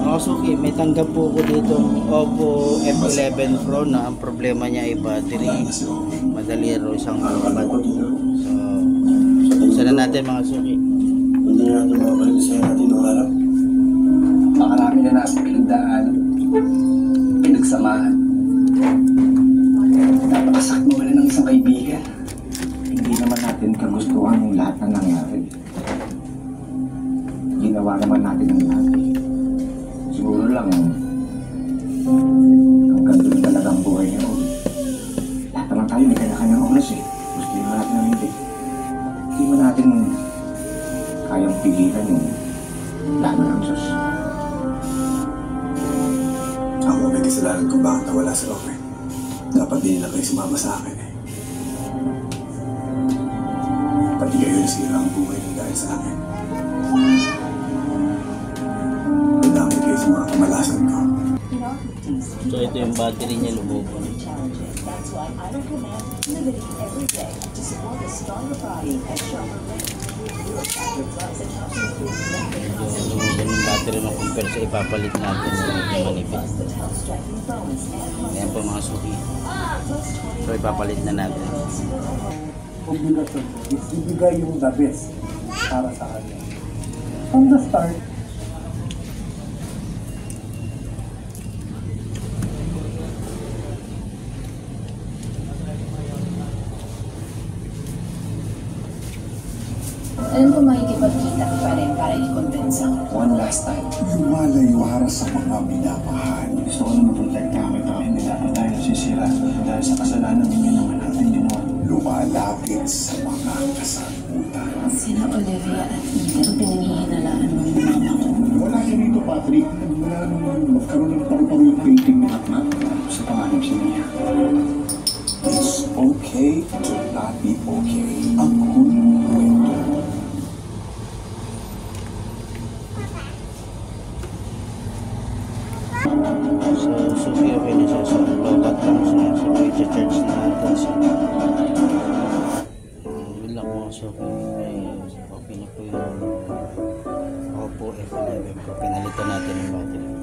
Mga suki, may tanggap po ko dito Oppo F11 Pro na ang problema niya ay battery. Madali raw siyang makabat. So, buksan na natin mga suki. Hindi natin makabalik sa'yo natin nung araw. Makarami na nasa pinagdaan, pinagsamahan. Napakasakit mo ng isang kaibigan. Hindi naman natin kagustuhan yung lahat na nangyari. Ginawa naman natin ang lahat. Siguro lang, hanggang doon talaga ang buhay niya. Lahat naman tayo may kanya-kanyang oras eh. Gusto naman natin ang hindi. Hindi mo natin kayang pigilan yung plano ng Diyos. Ako may kasalanan kung bakit nawala si Roque. Dapat din nila kayo sumama sa akin eh. Pati kayo nasira ang buhay ng dahil sa akin. Nadamay kayo sa mga kamalasan ko. So ito yung battery niya, lumobo na. That's why I recommend Liberty every day to support a stronger body and sharper brain. Lumobo yung battery na compare sa ipapalit natin yung manipis. Ayan po mga suki. So ipapalit na natin. Obligasyon is ibigay yung the best para sa kanya. From the start, Alam ko makikipagkita pa rin para i-convince ako. one last time. Lumalayo para sa mga minamahal. Gusto ko na maprotektahan kita. Hindi dapat tayo nasisira dahil sa kasalanan hindi naman natin ginawa. Lumalapit sa mga kasagutan. Sina Olivia at Ethan ang pinanghihinalaan mo ng mama ko. Wala ka rito, Patrick. Wala naman magkaroon ng paru-paro yung painting ni Batman. Sa pangalan siya niya. It's okay to not be okay. Ang huling kwento. So suki, okay na siya. So lobat lang siya. So i-charge na natin siya. Yun lang mga suki. Okay na po yung Oppo F11 Pro. Pinalitan natin yung battery.